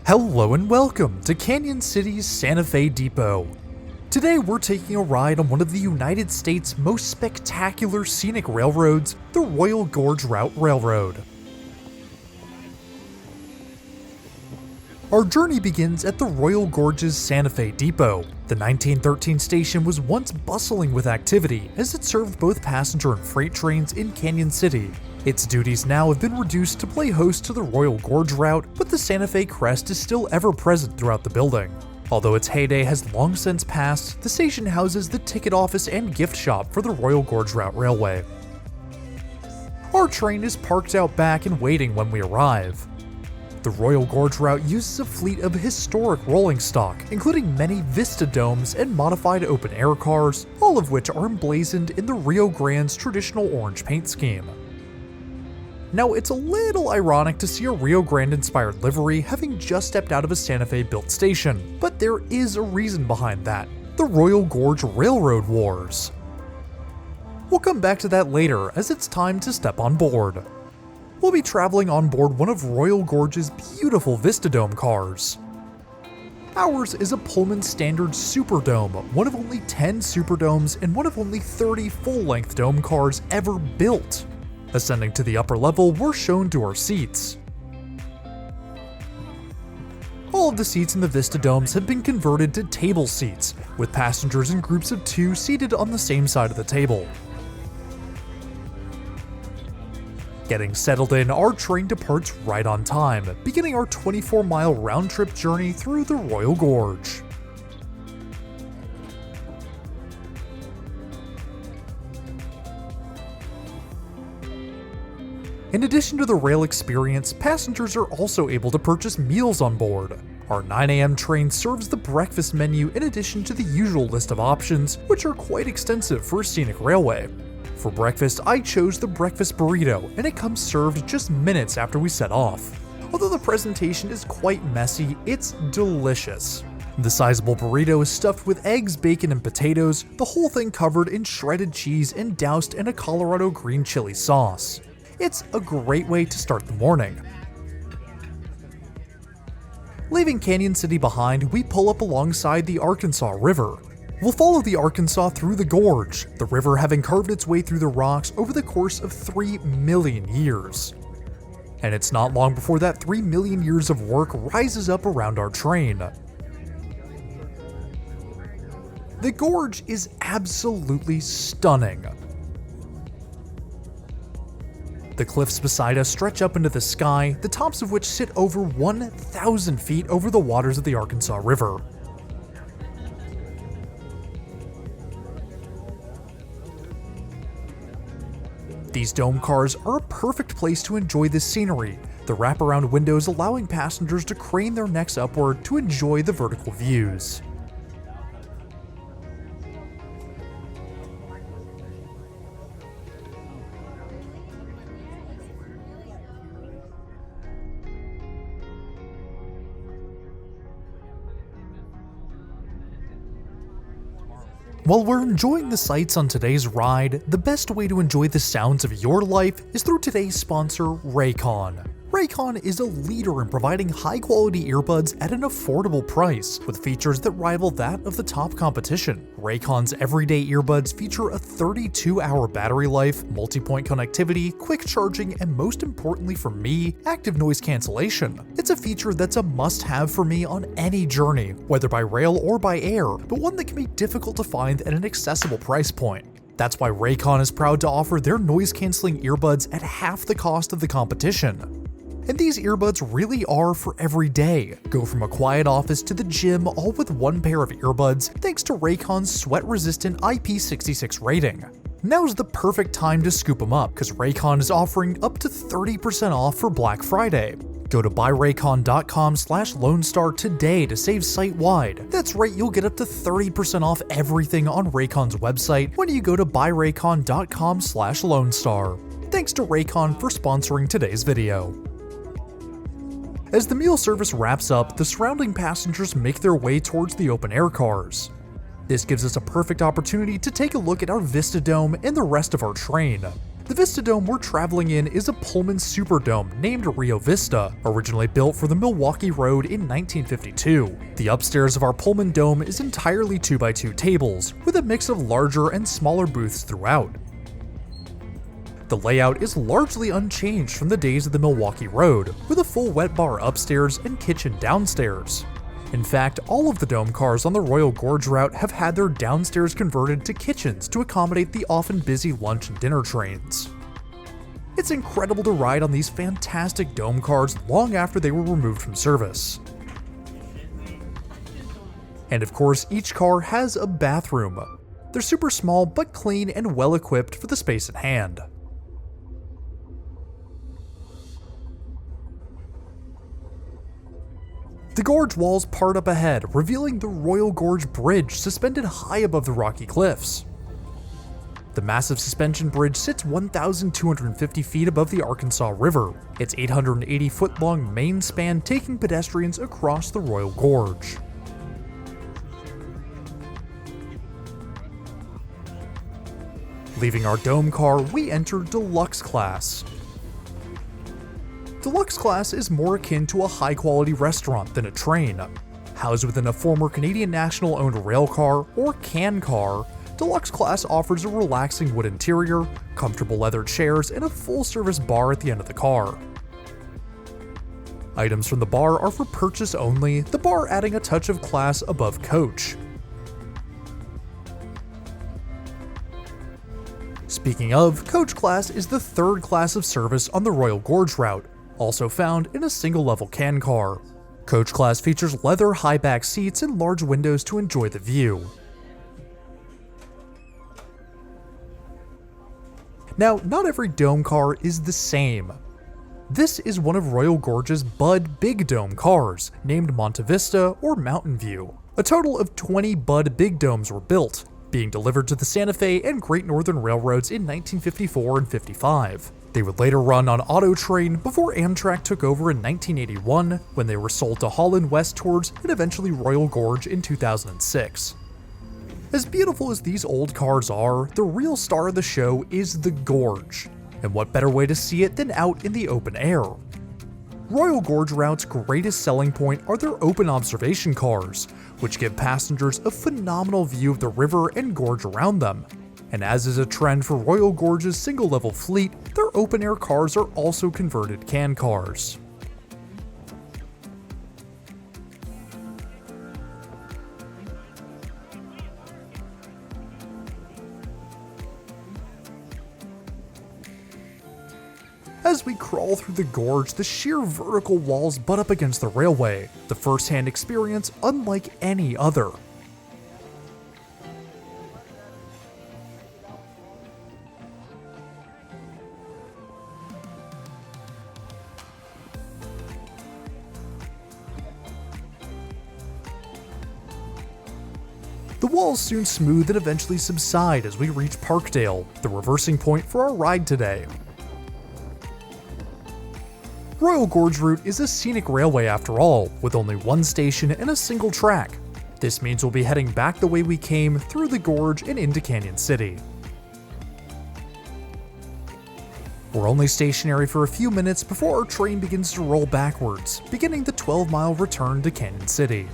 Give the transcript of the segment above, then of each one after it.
Hello and welcome to Cañon City's Santa Fe Depot. Today we're taking a ride on one of the United States' most spectacular scenic railroads, the Royal Gorge Route Railroad. Our journey begins at the Royal Gorge's Santa Fe Depot. The 1913 station was once bustling with activity as it served both passenger and freight trains in Cañon City. Its duties now have been reduced to play host to the Royal Gorge Route, but the Santa Fe crest is still ever present throughout the building. Although its heyday has long since passed, the station houses the ticket office and gift shop for the Royal Gorge Route Railway. Our train is parked out back and waiting when we arrive. The Royal Gorge Route uses a fleet of historic rolling stock, including many Vista domes and modified open-air cars, all of which are emblazoned in the Rio Grande's traditional orange paint scheme. Now, it's a little ironic to see a Rio Grande-inspired livery having just stepped out of a Santa Fe-built station, but there is a reason behind that: the Royal Gorge Railroad Wars. We'll come back to that later, as it's time to step on board. We'll be traveling on board one of Royal Gorge's beautiful Vista Dome cars. Ours is a Pullman Standard SuperDome, one of only 10 SuperDomes and one of only 30 full-length dome cars ever built. Ascending to the upper level, we're shown to our seats. All of the seats in the Vista Domes have been converted to table seats, with passengers in groups of 2 seated on the same side of the table. Getting settled in, our train departs right on time, beginning our 24-mile round-trip journey through the Royal Gorge. In addition to the rail experience, passengers are also able to purchase meals on board. Our 9 a.m. train serves the breakfast menu in addition to the usual list of options, which are quite extensive for a scenic railway. For breakfast, I chose the breakfast burrito, and it comes served just minutes after we set off. Although the presentation is quite messy, it's delicious. The sizable burrito is stuffed with eggs, bacon, and potatoes, the whole thing covered in shredded cheese and doused in a Colorado green chili sauce. It's a great way to start the morning. Leaving Cañon City behind, we pull up alongside the Arkansas River. We'll follow the Arkansas through the gorge, the river having carved its way through the rocks over the course of 3 million years. And it's not long before that 3 million years of work rises up around our train. The gorge is absolutely stunning. The cliffs beside us stretch up into the sky, the tops of which sit over 1,000 feet over the waters of the Arkansas River. These dome cars are a perfect place to enjoy the scenery, the wraparound windows allowing passengers to crane their necks upward to enjoy the vertical views. While we're enjoying the sights on today's ride, the best way to enjoy the sounds of your life is through today's sponsor, Raycon. Raycon is a leader in providing high-quality earbuds at an affordable price, with features that rival that of the top competition. Raycon's everyday earbuds feature a 32-hour battery life, multi-point connectivity, quick charging, and most importantly for me, active noise cancellation. It's a feature that's a must-have for me on any journey, whether by rail or by air, but one that can be difficult to find at an accessible price point. That's why Raycon is proud to offer their noise-canceling earbuds at half the cost of the competition. And these earbuds really are for every day. Go from a quiet office to the gym, all with one pair of earbuds, thanks to Raycon's sweat-resistant IP66 rating. Now's the perfect time to scoop them up, because Raycon is offering up to 30% off for Black Friday. Go to buyraycon.com/LoneStar today to save site-wide. That's right, you'll get up to 30% off everything on Raycon's website when you go to buyraycon.com/LoneStar. Thanks to Raycon for sponsoring today's video. As the meal service wraps up, the surrounding passengers make their way towards the open-air cars. This gives us a perfect opportunity to take a look at our Vista Dome and the rest of our train. The Vista Dome we're traveling in is a Pullman SuperDome named Rio Vista, originally built for the Milwaukee Road in 1952. The upstairs of our Pullman Dome is entirely 2x2 tables, with a mix of larger and smaller booths throughout. The layout is largely unchanged from the days of the Milwaukee Road, with a full wet bar upstairs and kitchen downstairs. In fact, all of the dome cars on the Royal Gorge Route have had their downstairs converted to kitchens to accommodate the often busy lunch and dinner trains. It's incredible to ride on these fantastic dome cars long after they were removed from service. And of course, each car has a bathroom. They're super small but clean and well equipped for the space at hand. The gorge walls part up ahead, revealing the Royal Gorge Bridge suspended high above the rocky cliffs. The massive suspension bridge sits 1,250 feet above the Arkansas River, its 880-foot-long main span taking pedestrians across the Royal Gorge. Leaving our dome car, we enter Deluxe Class. Deluxe Class is more akin to a high-quality restaurant than a train. Housed within a former Canadian National-owned railcar, or CAN car, Deluxe Class offers a relaxing wood interior, comfortable leather chairs, and a full-service bar at the end of the car. Items from the bar are for purchase only, the bar adding a touch of class above coach. Speaking of, coach class is the third class of service on the Royal Gorge Route, also found in a single-level CAN car. Coach class features leather high-back seats and large windows to enjoy the view. Now, not every dome car is the same. This is one of Royal Gorge's Bud Big Dome cars, named Monte Vista or Mountain View. A total of 20 Bud Big Domes were built, being delivered to the Santa Fe and Great Northern Railroads in 1954 and 55. They would later run on Auto Train before Amtrak took over in 1981, when they were sold to Holland West Tours and eventually Royal Gorge in 2006. As beautiful as these old cars are, the real star of the show is the gorge. And what better way to see it than out in the open air? Royal Gorge Route's greatest selling point are their open observation cars, which give passengers a phenomenal view of the river and gorge around them. And as is a trend for Royal Gorge's single-level fleet, their open-air cars are also converted CAN cars. As we crawl through the gorge, the sheer vertical walls butt up against the railway, the first-hand experience unlike any other. The walls soon smooth and eventually subside as we reach Parkdale, the reversing point for our ride today. Royal Gorge Route is a scenic railway after all, with only one station and a single track. This means we'll be heading back the way we came, through the gorge and into Cañon City. We're only stationary for a few minutes before our train begins to roll backwards, beginning the 12-mile return to Cañon City.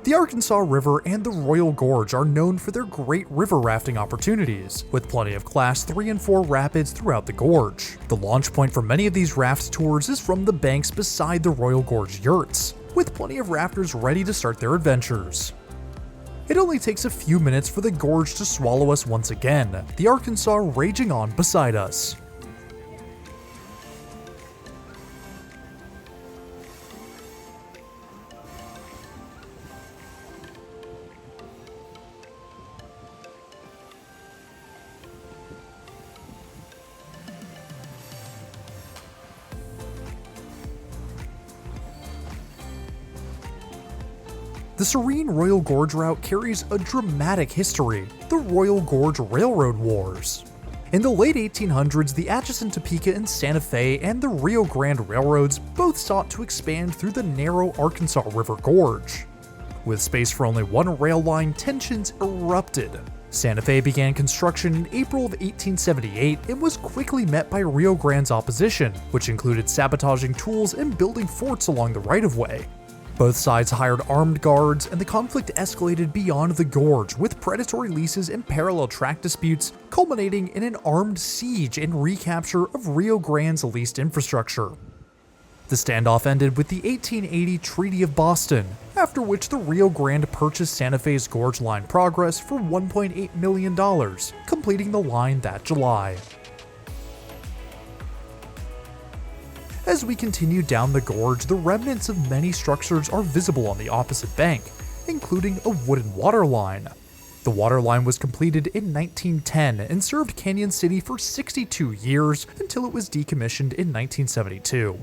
The Arkansas River and the Royal Gorge are known for their great river rafting opportunities, with plenty of Class 3 and 4 rapids throughout the gorge. The launch point for many of these raft tours is from the banks beside the Royal Gorge yurts, with plenty of rafters ready to start their adventures. It only takes a few minutes for the gorge to swallow us once again, the Arkansas raging on beside us. The serene Royal Gorge Route carries a dramatic history, the Royal Gorge Railroad Wars. In the late 1800s, the Atchison, Topeka, and Santa Fe and the Rio Grande Railroads both sought to expand through the narrow Arkansas River Gorge. With space for only one rail line, tensions erupted. Santa Fe began construction in April of 1878 and was quickly met by Rio Grande's opposition, which included sabotaging tools and building forts along the right-of-way. Both sides hired armed guards, and the conflict escalated beyond the gorge, with predatory leases and parallel track disputes culminating in an armed siege and recapture of Rio Grande's leased infrastructure. The standoff ended with the 1880 Treaty of Boston, after which the Rio Grande purchased Santa Fe's Gorge Line Progress for $1.8 million, completing the line that July. As we continue down the gorge, the remnants of many structures are visible on the opposite bank, including a wooden water line. The water line was completed in 1910 and served Cañon City for 62 years until it was decommissioned in 1972.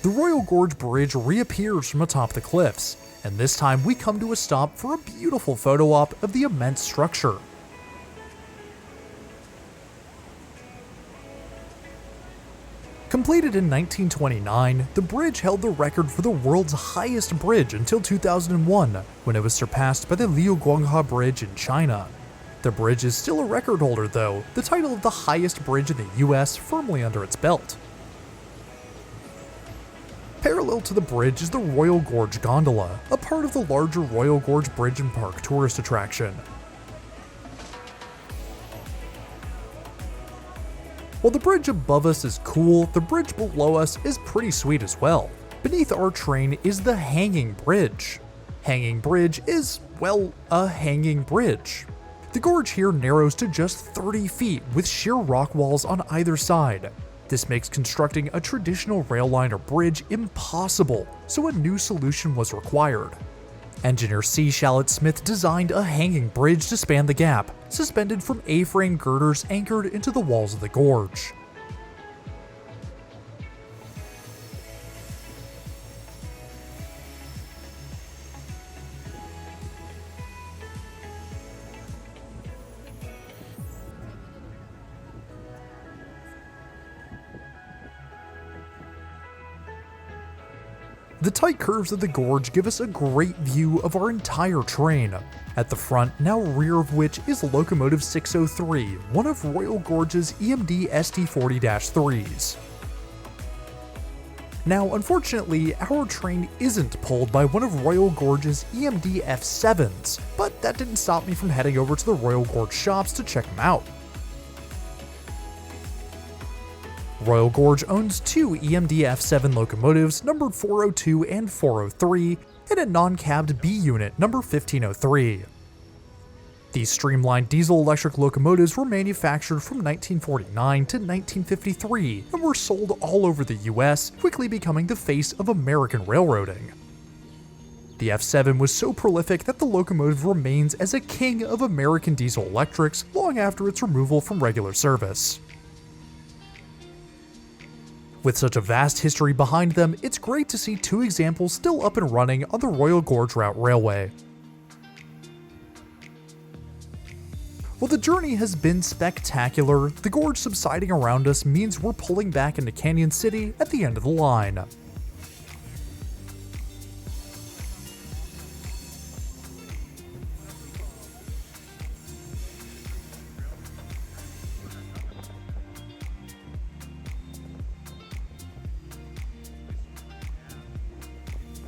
The Royal Gorge Bridge reappears from atop the cliffs, and this time we come to a stop for a beautiful photo op of the immense structure. Completed in 1929, the bridge held the record for the world's highest bridge until 2001, when it was surpassed by the Liuguangha Bridge in China. The bridge is still a record holder though, the title of the highest bridge in the US firmly under its belt. Parallel to the bridge is the Royal Gorge Gondola, a part of the larger Royal Gorge Bridge and Park tourist attraction. While the bridge above us is cool, the bridge below us is pretty sweet as well. Beneath our train is the Hanging Bridge. Hanging Bridge is, well, a hanging bridge. The gorge here narrows to just 30 feet with sheer rock walls on either side. This makes constructing a traditional rail line or bridge impossible, so a new solution was required. Engineer C. Shallot Smith designed a hanging bridge to span the gap, suspended from A-frame girders anchored into the walls of the gorge. The tight curves of the gorge give us a great view of our entire train. At the front, now rear of which, is Locomotive 603, one of Royal Gorge's EMD SD40-3s. Now, unfortunately, our train isn't pulled by one of Royal Gorge's EMD F7s, but that didn't stop me from heading over to the Royal Gorge shops to check them out. Royal Gorge owns two EMD F7 locomotives numbered 402 and 403, and a non-cabbed B unit number 1503. These streamlined diesel-electric locomotives were manufactured from 1949 to 1953 and were sold all over the US, quickly becoming the face of American railroading. The F7 was so prolific that the locomotive remains as a king of American diesel electrics long after its removal from regular service. With such a vast history behind them, it's great to see two examples still up and running on the Royal Gorge Route Railway. While the journey has been spectacular, the gorge subsiding around us means we're pulling back into Cañon City at the end of the line.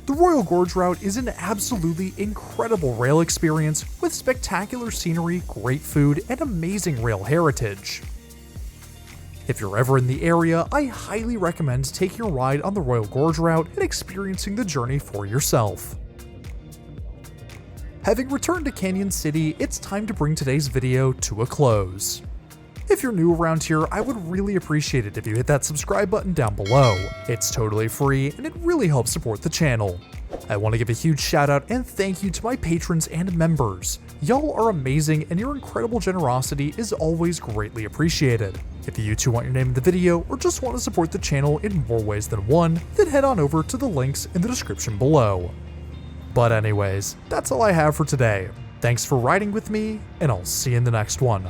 The Royal Gorge Route is an absolutely incredible rail experience with spectacular scenery, great food, and amazing rail heritage. If you're ever in the area, I highly recommend taking a ride on the Royal Gorge Route and experiencing the journey for yourself. Having returned to Cañon City, it's time to bring today's video to a close. If you're new around here, I would really appreciate it if you hit that subscribe button down below. It's totally free and it really helps support the channel. I want to give a huge shout out and thank you to my patrons and members. Y'all are amazing and your incredible generosity is always greatly appreciated. If you too want your name in the video or just want to support the channel in more ways than one, then head on over to the links in the description below. But anyways, that's all I have for today. Thanks for riding with me, and I'll see you in the next one.